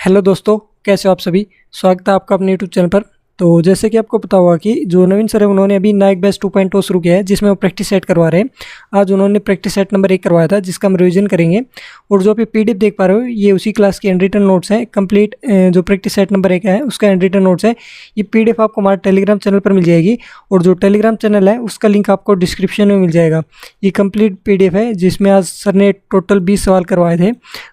Hello दोस्तों, कैसे हो आप सभी। स्वागत है आपका अपने यूट्यूब चैनल पर। तो जैसे कि आपको पता होगा कि जो नवीन सर है उन्होंने अभी नाइक बैच 2.0 शुरू किया है, जिसमें वो प्रैक्टिस सेट करवा रहे हैं। आज उन्होंने प्रैक्टिस सेट नंबर 1 करवाया था, जिसका हम रिवीजन करेंगे। और जो आप ये पीडीएफ देख पा रहे हो, ये उसी क्लास के हैंड रिटन नोट्स हैं। कंप्लीट जो प्रैक्टिस सेट नंबर 1 है उसका हैंड रिटन नोट्स है। ये पीडीएफ आपको हमारे टेलीग्राम चैनल पर मिल जाएगी, और जो टेलीग्राम चैनल है उसका लिंक आपको डिस्क्रिप्शन में मिल जाएगा। ये कंप्लीट पीडीएफ है, जिसमें आज सर ने टोटल 20 सवाल करवाए थे,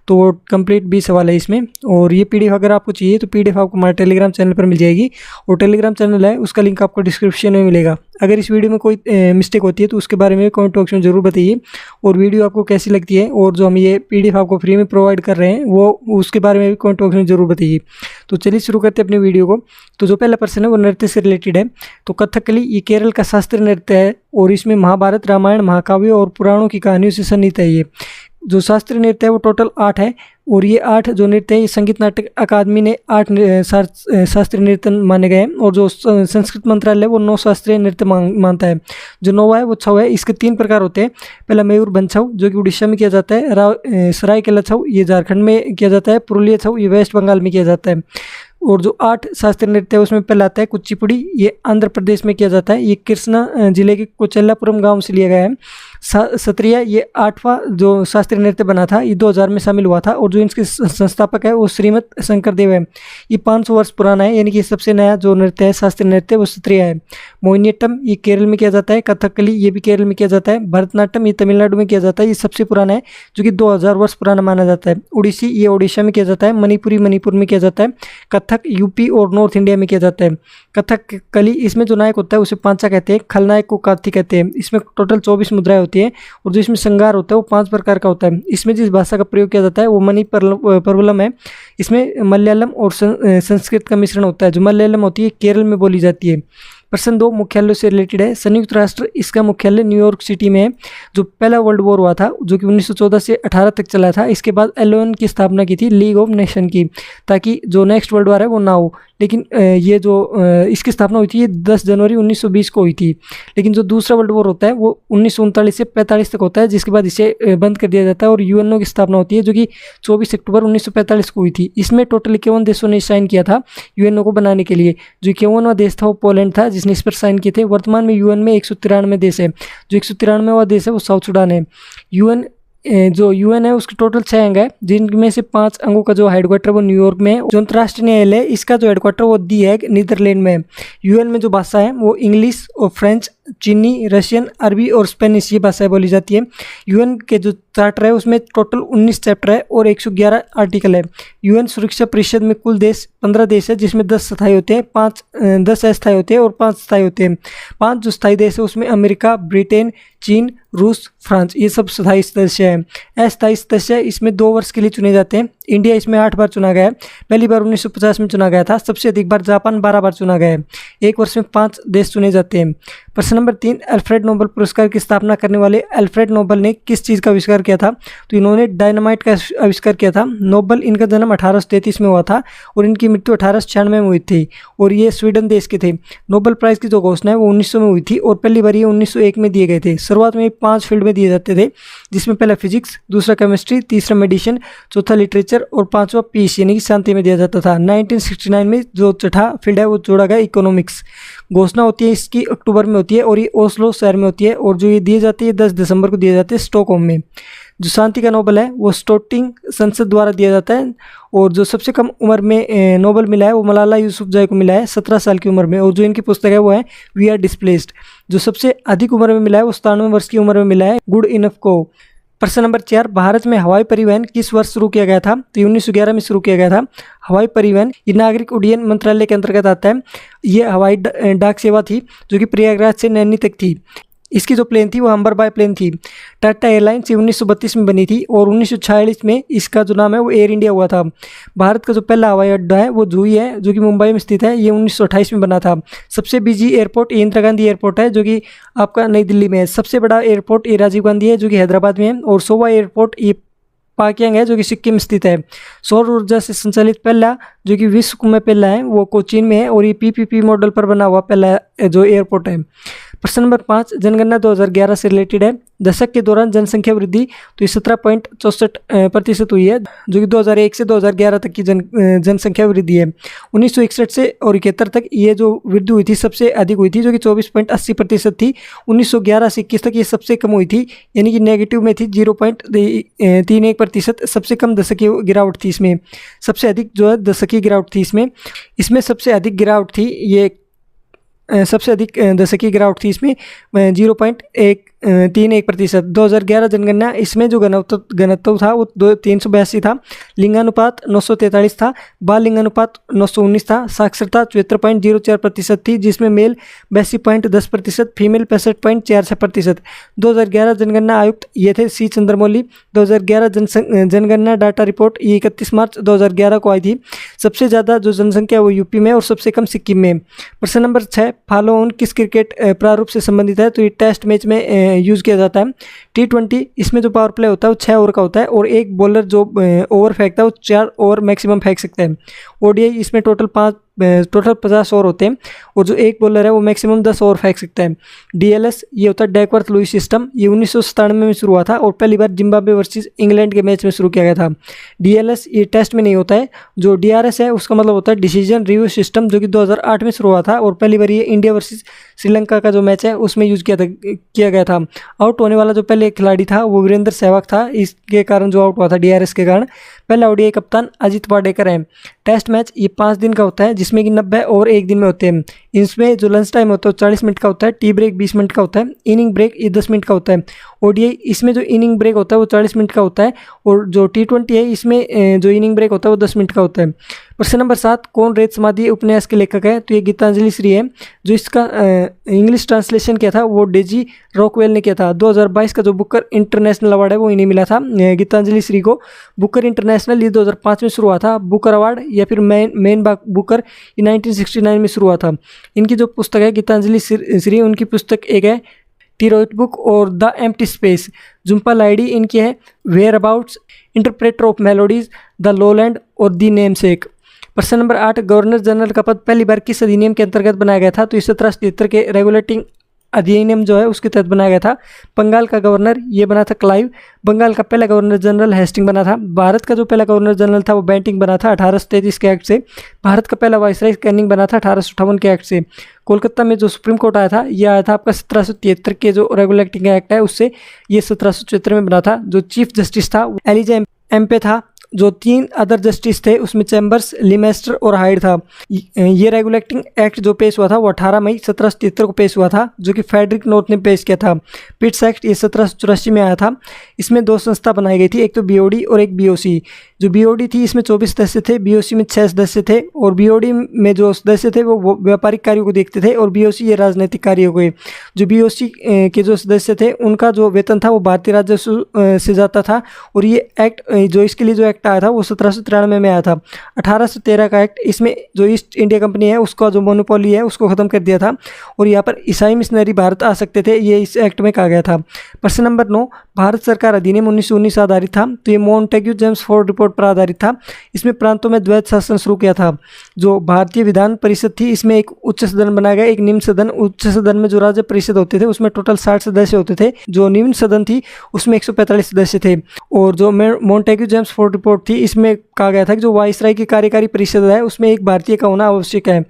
तो वो कंप्लीट 20 सवाल है इसमें। और ये पीडीएफ अगर आपको चाहिए तो पीडीएफ आपको हमारे टेलीग्राम चैनल पर मिल जाएगी, और टेलीग्राम चैनल है उसका लिंक आपको डिस्क्रिप्शन में मिलेगा। अगर इस वीडियो में कोई मिस्टेक होती है तो उसके बारे में कमेंट बॉक्स में जरूर बताइए, और वीडियो आपको कैसी लगती है, और जो हम ये पीडीएफ आपको फ्री में प्रोवाइड कर रहे हैं वो उसके बारे में भी कमेंट बॉक्स में जरूर बताइए। तो चलिए शुरू करते हैं अपनी वीडियो को। तो जो पहला प्रश्न है वो नृत्य से रिलेटेड है। तो कथकली ये केरल का शास्त्रीय नृत्य है, और इसमें महाभारत, रामायण, महाकाव्य और पुराणों की कहानियों से सन्निहित है। ये जो शास्त्रीय नृत्य है वो टोटल 8 है, और ये 8 जो नृत्य है ये संगीत नाटक अकादमी ने 8 शास्त्रीय नृत्य माने गए हैं, और जो संस्कृत मंत्रालय वो 9 शास्त्रीय नृत्य मानता है। जो 9वां है वो छऊ है। इसके 3 प्रकार होते हैं। पहला मयूरभंज छऊ जो कि उड़ीसा में किया जाता है, सरायकेला छऊ ये झारखंड में किया जाता है, पुरुलिया छऊ ये वेस्ट बंगाल में किया जाता है। और जो 8 शास्त्रीय नृत्य है उसमें पहला आता है कुचिपुड़ी, ये आंध्र प्रदेश में किया जाता है। ये कृष्णा जिले के कोचल्लापुरम गांव से लिया गया है। सत्रिया ये 8वां जो शास्त्रीय नृत्य बना था, ये 2000 में शामिल हुआ था, और जो इनके संस्थापक है वो श्रीमद शंकरदेव है। ये 500 वर्ष पुराना है, यानी कि सबसे नया जो नृत्य है शास्त्रीय नृत्य वो सत्रिया है। मोहिनीअट्टम ये केरल में किया जाता है। कथकली ये भी केरल में किया जाता है। भरतनाट्यम ये तमिलनाडु में किया जाता है, ये सबसे पुराना है जो कि 2000 वर्ष पुराना माना जाता है। उड़ीसी ये उड़ीसा में किया जाता है। मणिपुरी मणिपुर में किया जाता है। कथक यूपी और नॉर्थ इंडिया में किया जाता है। कथकली इसमें जो नायक होता है उसे पांचा कहते हैं, खलनायक को काथी कहते हैं। इसमें टोटल 24 मुद्राएं होती है, और जो इसमें श्रृंगार होता है वो 5 प्रकार का होता है। इसमें जिस भाषा का प्रयोग किया जाता है वो मणिप्रवलम है। इसमें मलयालम और संस्कृत का मिश्रण होता है। जो मलयालम होती है केरल में बोली जाती है। प्रश्न 2 मुख्यालय से रिलेटेड है। संयुक्त राष्ट्र इसका मुख्यालय न्यूयॉर्क सिटी में है। जो पहला वर्ल्ड वॉर हुआ था जो कि 1914 से 18 तक चला था, इसके बाद एलओएन की स्थापना की थी, लीग ऑफ नेशन की, ताकि जो नेक्स्ट वर्ल्ड वॉर है वो ना हो। लेकिन ये जो इसकी स्थापना हुई थी ये 10 जनवरी 1920 को हुई थी। लेकिन जो दूसरा वर्ल्ड वॉर होता है वो 1939 से 45 तक होता है, जिसके बाद इसे बंद कर दिया जाता है, और यूएनओ की स्थापना होती है जो कि 24 अक्टूबर 1945 को हुई थी। इसमें टोटल 51 देशों ने साइन किया था यूएनओ को बनाने के लिए। जो 51वां देश था वो पोलैंड था जिसने इस पर साइन किए थे। वर्तमान में यूएन में 193 देश है। जो 193वां देश है वो साउथ सुडान है। जो यूएन है उसके टोटल 6 अंग है, जिनमें से 5 अंगों का जो हेडक्वार्टर वो न्यूयॉर्क में है। जो अंतर्राष्ट्रीय न्यायालय है इसका जो हेडक्वार्टर वो दी है नीदरलैंड में है। यूएन में जो भाषा है वो इंग्लिश और फ्रेंच, चीनी, रशियन, अरबी और स्पेनिश ये भाषाएं बोली जाती है। यूएन के जो चार्टर है उसमें टोटल 19 चैप्टर है और 111 आर्टिकल है। यूएन सुरक्षा परिषद में कुल देश 15 देश है, जिसमें 10 स्थायी होते हैं, 10 अस्थायी होते हैं और 5 स्थायी होते हैं। 5 जो स्थायी देश है उसमें अमेरिका, ब्रिटेन, चीन, रूस, फ्रांस ये सब स्थायी सदस्य हैं। अस्थायी सदस्य इसमें 2 वर्ष के लिए चुने जाते हैं। इंडिया इसमें 8 बार चुना गया है। पहली बार 1950 में चुना गया था। सबसे अधिक बार जापान 12 बार चुना गया है। 1 वर्ष में 5 देश चुने जाते हैं। प्रश्न नंबर 3 अल्फ्रेड नोबेल पुरस्कार की स्थापना करने वाले अल्फ्रेड नोबेल ने किस चीज़ का आविष्कार किया था? तो इन्होंने डायनामाइट का आविष्कार किया था। नोबेल इनका जन्म 1833 में हुआ था, और इनकी मृत्यु 1896 में हुई थी, और ये स्वीडन देश के थे। नोबेल प्राइज़ की जो घोषणा है वो 1900 में हुई थी, और पहली बार ये 1901 में दिए गए थे। शुरुआत में 5 फील्ड में दिए जाते थे, जिसमें पहला फिजिक्स, दूसरा केमिस्ट्री, तीसरा मेडिसिन, चौथा लिटरेचर और 5वां पीस यानी कि शांति में दिया जाता था। 1969 में जो चौथा फील्ड है वो जोड़ा गया इकोनॉमिक्स। घोषणा होती है इसकी अक्टूबर में होती है, और ये ओस्लो शहर में होती है, और जो ये दिए जाती है 10 दिसंबर को दिए जाते हैं स्टॉकहोम में। जो शांति का नोबेल है वो स्टोटिंग संसद द्वारा दिया जाता है, और जो सबसे कम उम्र में नोबेल मिला है वो मलाला यूसुफजई को मिला है 17 साल की उम्र में, और जो इनकी पुस्तक है वो है वी आर डिस्प्लेस्ड। जो सबसे अधिक उम्र में मिला है वो 97 वर्ष की उम्र में मिला है गुड इनफ को। प्रश्न नंबर 4 भारत में हवाई परिवहन किस वर्ष शुरू किया गया था? तो 1911 में शुरू किया गया था। हवाई परिवहन ये नागरिक उड्डयन मंत्रालय के अंतर्गत आता है। ये हवाई डाक सेवा थी जो कि प्रयागराज से नैनी तक थी। इसकी जो प्लेन थी वो अंबरबाई प्लेन थी। टाटा एयरलाइंस 1932 में बनी थी, और 1946 में इसका जो नाम है वो एयर इंडिया हुआ था। भारत का जो पहला हवाई अड्डा है वो जूही है, जो कि मुंबई में स्थित है। ये 1928 में बना था। सबसे बिजी एयरपोर्ट ये इंदिरा गांधी एयरपोर्ट है, जो कि आपका नई दिल्ली में है। सबसे बड़ा एयरपोर्ट ये राजीव गांधी है, जो कि हैदराबाद में है। और 100वां एयरपोर्ट ये पाक्यांग है, जो कि सिक्किम स्थित है। सौर ऊर्जा से संचालित पहला जो कि विश्व में पहला है वो कोचीन में है, और ये पीपीपी मॉडल पर बना हुआ पहला जो एयरपोर्ट है। प्रश्न नंबर 5 जनगणना 2011 से रिलेटेड है। दशक के दौरान जनसंख्या वृद्धि तो ये 17.64% हुई है, जो कि 2001 से 2011 तक की जनसंख्या वृद्धि है। 1961 से और 71 तक ये जो वृद्धि हुई थी सबसे अधिक हुई थी, जो कि 24.80% थी। 1911 से 21 तक ये सबसे कम हुई थी, यानी कि नेगेटिव में थी 0.31%। सबसे कम दशकीय गिरावट थी इसमें, सबसे अधिक जो है दशकीय गिरावट थी इसमें सबसे अधिक गिरावट थी ये सबसे अधिक दशकीय गिरावट थी इसमें 0.31%। 2011 जनगणना इसमें जो घनत्व था वो 382 था। लिंगानुपात 943 था। बाल लिंगानुपात 919 था। साक्षरता 74.04% थी, जिसमें मेल 82.10%, फीमेल 65.46%। 2011 जनगणना आयुक्त ये थे सी चंद्रमौली। 2011 जनगणना डाटा रिपोर्ट ये 31 मार्च 2011 को आई थी। सबसे ज़्यादा जो जनसंख्या वो यूपी में और सबसे कम सिक्किम में। प्रश्न नंबर 6 फॉलो ऑन किस क्रिकेट प्रारूप से संबंधित है? तो ये टेस्ट मैच में यूज़ किया जाता है। T20 इसमें जो पावर प्ले होता है वो 6 ओवर का होता है और एक बॉलर जो ओवर फेंकता है वो 4 ओवर मैक्सिमम फेंक सकता है। ODI इसमें टोटल 50 ओवर होते हैं और जो एक बॉलर है वो मैक्सिमम 10 ओवर फेंक सकता है। DLS ये होता है डेकवर्थ लुईस सिस्टम। ये 1997 में शुरू हुआ था और पहली बार जिम्बाब्वे वर्सेस इंग्लैंड के मैच में शुरू किया गया था। DLS ये टेस्ट में नहीं होता है। जो DRS है उसका मतलब होता है डिसीजन रिव्यू सिस्टम, जो कि 2008 में शुरू हुआ था और पहली बार ये इंडिया वर्सेस श्रीलंका का जो मैच है उसमें यूज़ किया गया था। आउट होने वाला जो पहले खिलाड़ी था वो वीरेंद्र सहवाग था, इसके कारण जो आउट हुआ था DRS के कारण। पहला ODI कप्तान अजित वाडेकर है। टेस्ट मैच ये 5 दिन का होता है, जिसमें कि 90 ओवर एक दिन में होते हैं। इसमें जो लंच टाइम होता है 40 मिनट का होता है। टी ब्रेक 20 मिनट का होता है। इनिंग ब्रेक ये 10 मिनट का होता है। ODI इसमें जो इनिंग ब्रेक होता है वो 40 मिनट का होता है और जो T20 है इसमें जो इनिंग ब्रेक होता है वो 10 मिनट का होता है। प्रश्न नंबर 7 कौन रेत समाधि उपन्यास के लेखक है? तो ये गीतांजलि श्री है। जो इसका इंग्लिश ट्रांसलेशन किया था वो डेजी रॉकवेल ने किया था। 2022 का जो बुकर इंटरनेशनल अवार्ड है वो इन्हें मिला था, गीतांजलि श्री को। बुकर इंटरनेशनल ये 2005 में शुरू हुआ था। बुकर अवार्ड या फिर मेन बुकर ये 1969 में शुरू हुआ था। इनकी जो पुस्तक है गीतांजलि श्री, उनकी पुस्तक एक है टीरोइट बुक और the empty space. Jhumpa Lahiri इनकी है whereabouts, interpreter of maladies, the lowland और द नेमसेक। प्रश्न नंबर 8 गवर्नर जनरल का पद पहली बार किस अधिनियम के अंतर्गत बनाया गया था? तो 1773 के रेगुलेटिंग अधिनियम जो है उसके तहत बनाया गया था। बंगाल का गवर्नर ये बना था क्लाइव। बंगाल का पहला गवर्नर जनरल हेस्टिंग बना था। भारत का जो पहला गवर्नर जनरल था वो बेंटिंग बना था 1833 के एक्ट से। भारत का पहला वाइसराय कैनिंग बना था 1858 के एक्ट से। कोलकाता में जो सुप्रीम कोर्ट आया था ये आया था आपका 1773 के जो रेगुलेटिंग एक्ट है उससे, ये 1774 में बना था। जो चीफ जस्टिस था एलिजा एम्पे था। जो 3 अदर जस्टिस थे उसमें चैम्बर्स, लिमेस्टर और हाइड था। ये रेगुलेटिंग एक्ट जो पेश हुआ था वो 18 मई 1773 को पेश हुआ था, जो कि फेडरिक नॉर्थ ने पेश किया था। पिट्स एक्ट ये 1784 में आया था। इसमें 2 संस्था बनाई गई थी, एक तो BOD और एक BOC। जो BOD थी इसमें 24 सदस्य थे, BOC में 6 सदस्य थे और BOD में जो सदस्य थे वो व्यापारिक कार्यों को देखते थे और BOC ये राजनीतिक कार्यों को। जो BOC के जो सदस्य थे उनका जो वेतन था वो भारतीय राजस्व से जाता था और ये एक्ट जो इसके लिए जो एक्ट आया था वो 1793 में आया था। 1813 का एक्ट, इसमें जो ईस्ट इंडिया कंपनी है उसका जो मोनोपोली है उसको ख़त्म कर दिया था और यहाँ पर ईसाई मिशनरी भारत आ सकते थे, ये इस एक्ट में कहा गया था। प्रश्न नंबर 9 भारत सरकार अधिनियम 1919 आधारित था। तो ये मोंटेग्यू जेम्स फोर्ड रिपोर्ट पर आधारित था। इसमें प्रांतों में द्वैत शासन शुरू किया था। जो भारतीय विधान परिषद थी इसमें एक उच्च सदन बनाया गया, एक निम्न सदन। उच्च सदन में जो राज्य परिषद होते थे उसमें टोटल 60 सदस्य होते थे। जो निम्न सदन थी उसमें 145 सदस्य थे। और जो मोंटेग्यू जेम्स फोर्ड रिपोर्ट थी इसमें कहा गया था कि जो वाइसराय की कार्यकारी परिषद है उसमें एक भारतीय का होना आवश्यक है।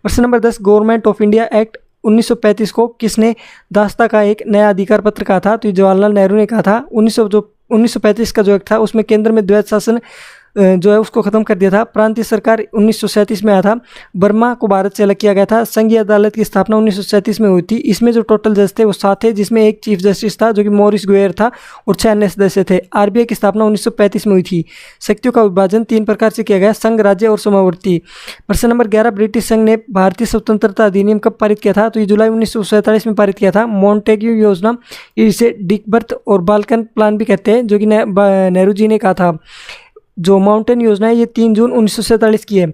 प्रश्न number 10 government of India act 1935 को किसने दास्ता का एक नया अधिकार पत्र कहा था? तो जवाहरलाल नेहरू ने कहा था। 1935 का जो एक्ट था उसमें केंद्र में द्वैत शासन जो है उसको ख़त्म कर दिया था। प्रांतीय सरकार 1937 में आया था। बर्मा को भारत से अलग किया गया था। संघीय अदालत की स्थापना 1937 में हुई थी। इसमें जो टोटल जज थे वो 7 थे, जिसमें एक चीफ जस्टिस था जो कि मॉरिस गुएर था और 6 अन्य सदस्य थे। RBI की स्थापना 1935 में हुई थी। शक्तियों का विभाजन 3 प्रकार से किया गया, संघ, राज्य और समवर्ती। प्रश्न नंबर 11 ब्रिटिश संघ ने भारतीय स्वतंत्रता अधिनियम कब पारित किया था? तो ये जुलाई 1947 में पारित किया था। मोंटेग्यू योजना, इसे डिकबर्थ और बाल्कन प्लान भी कहते हैं, जो कि नेहरू जी ने कहा था। जो माउंटेन योजना है ये 3 जून 1947 की है।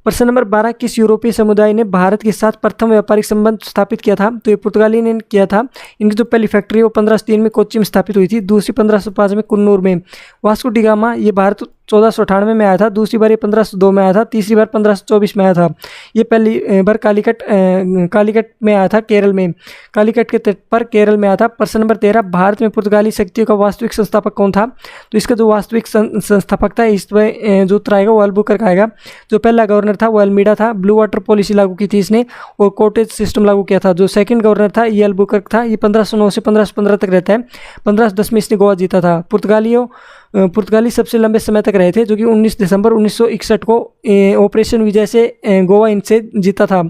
प्रश्न नंबर 12 किस यूरोपीय समुदाय ने भारत के साथ प्रथम व्यापारिक संबंध स्थापित किया था? तो ये पुर्तगाली ने किया था। इनकी जो पहली फैक्ट्री है वो 1503 में कोच्चि में स्थापित हुई थी, दूसरी 1505 में कुन्नूर में। वास्को डी गामा ये भारत 1498 में आया था, दूसरी बार ये 1502 में आया था, तीसरी बार 1524 में आया था। ये पहली बार कालीकट में आया था, केरल में, कालीकट के तट पर केरल में आया था। प्रश्न नंबर 13, भारत में पुर्तगाली शक्तियों का वास्तविक संस्थापक कौन था? तो इसका जो वास्तविक संस्थापक था इसमें जो उत्तर आएगा वो अल्बुकर्क आएगा। जो पहला गवर्नर था वो अल्मीडा था, ब्लू वाटर पॉलिसी लागू की थी इसने और कोटेज सिस्टम लागू किया था। जो सेकंड गवर्नर था ये अल्बुकर्क था, ये 1509 से 1515 तक रहता है। 1510 में इसने गोवा जीता था। पुर्तगाली सबसे लंबे समय तक रहे थे, जो कि 19 दिसंबर 1961 को ऑपरेशन विजय से गोवा इनसे जीता था।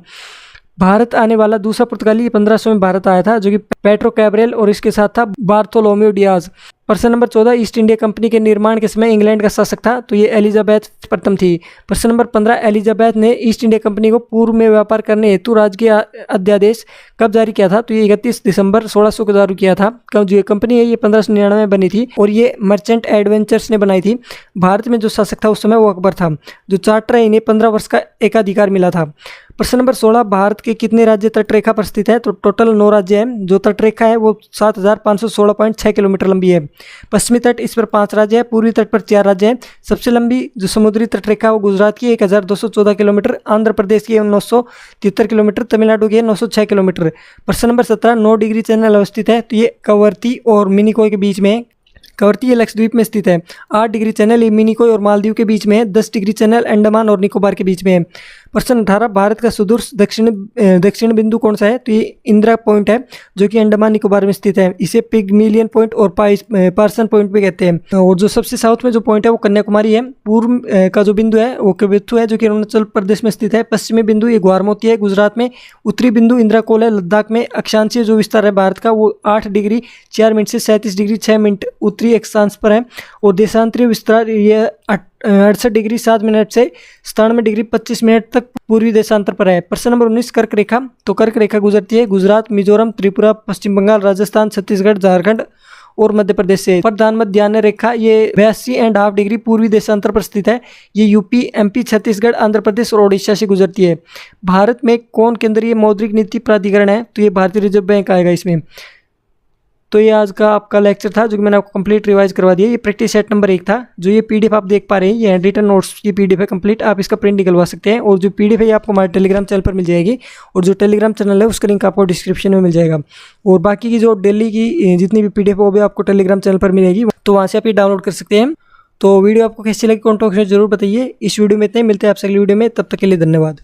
भारत आने वाला दूसरा पुर्तगाली 1500 में भारत आया था, जो कि पेट्रो कैब्रेल, और इसके साथ था बार्थोलोम्यू डियाज। प्रश्न नंबर 14, ईस्ट इंडिया कंपनी के निर्माण के समय इंग्लैंड का शासक था? तो ये एलिजाबेथ प्रथम थी। प्रश्न नंबर 15, एलिजाबेथ ने ईस्ट इंडिया कंपनी को पूर्व में व्यापार करने हेतु राजकीय अध्यादेश कब जारी किया था? तो ये 31 दिसंबर 1600 को जारी किया था। जो ये कंपनी है ये 1599 में बनी थी और ये मर्चेंट एडवेंचर्स ने बनाई थी। भारत में जो शासक था उस समय वो अकबर था। जो चार्टर है इन्हें 15 वर्ष का एकाधिकार मिला था। प्रश्न नंबर 16, भारत के कितने राज्य तटरेखा पर स्थित है? तो टोटल 9 राज्य हैं। जो तटरेखा है वो 7516.6 किलोमीटर लंबी है। पश्चिमी तट इस पर 5 राज्य है, पूर्वी तट पर 4 राज्य हैं। सबसे लंबी जो समुद्री तटरेखा वो गुजरात की 1214 किलोमीटर, आंध्र प्रदेश की 973 किलोमीटर, तमिलनाडु की 906 किलोमीटर। प्रश्न नंबर 17, 9 डिग्री चैनल अवस्थित है? तो ये कवरती और मिनिकोय के बीच में है। कवरती ये लक्षद्वीप में स्थित है। 8 डिग्री चैनल ये मिनिकोय और मालदीव के बीच में है। 10 डिग्री चैनल अंडमान और निकोबार के बीच में है। प्रश्न 18, भारत का सुदूर दक्षिण बिंदु कौन सा है? तो ये इंदिरा पॉइंट है, जो कि अंडमान निकोबार में स्थित है। इसे पिगमिलियन पॉइंट और पार्सन पॉइंट भी कहते हैं। और जो सबसे साउथ में जो पॉइंट है वो कन्याकुमारी है। पूर्व का जो बिंदु है वो कवित्थु है, जो कि अरुणाचल प्रदेश में स्थित है। पश्चिमी बिंदु ये ग्वारमोती है गुजरात में। उत्तरी बिंदु इंदिरा कोल है लद्दाख में। अक्षांशीय जो विस्तार है भारत का वो 8 डिग्री 4 मिनट से 37 डिग्री 6 मिनट उत्तरी अक्षांश पर है। और देशांतरीय विस्तार ये 68 डिग्री 7 मिनट से 97 डिग्री 25 मिनट तक पूर्वी देशांतर पर है। प्रश्न नंबर 19, कर्क रेखा। तो कर्क रेखा गुजरती है गुजरात, मिजोरम, त्रिपुरा, पश्चिम बंगाल, राजस्थान, छत्तीसगढ़, झारखंड और मध्य प्रदेश से। प्रधान मध्यान्ह रेखा ये 82.5 डिग्री पूर्वी देशांतर पर स्थित है। ये यूपी, एमपी, छत्तीसगढ़, आंध्र प्रदेश और ओडिशा से गुजरती है। भारत में कौन केंद्रीय मौद्रिक नीति प्राधिकरण है? तो ये भारतीय रिजर्व बैंक आएगा इसमें। तो ये आज का आपका लेक्चर था, जो कि मैंने आपको कंप्लीट रिवाइज करवा दिया। ये प्रैक्टिस सेट नंबर 1 था। जो ये पीडीएफ आप देख पा रहे हैं ये हैंड नोट्स की पीडीएफ है कंप्लीट। आप इसका प्रिंट निकलवा सकते हैं और जो पीडीएफ है ये आपको हमारे टेलीग्राम चैनल पर मिल जाएगी और जो टेलीग्राम चैनल है उसका लिंक आपको डिस्क्रिप्शन में मिल जाएगा। और बाकी की जो डेली की जितनी भी पीडीएफ है वो भी आपको टेलीग्राम चैनल पर मिलेगी, तो वहाँ से आप ये डाउनलोड कर सकते हैं। तो वीडियो आपको कैसी लगी कमेंट बॉक्स में जरूर बताइए। इस वीडियो में इतना ही, मिलते हैं आपसे अगली वीडियो में, तब तक के लिए धन्यवाद।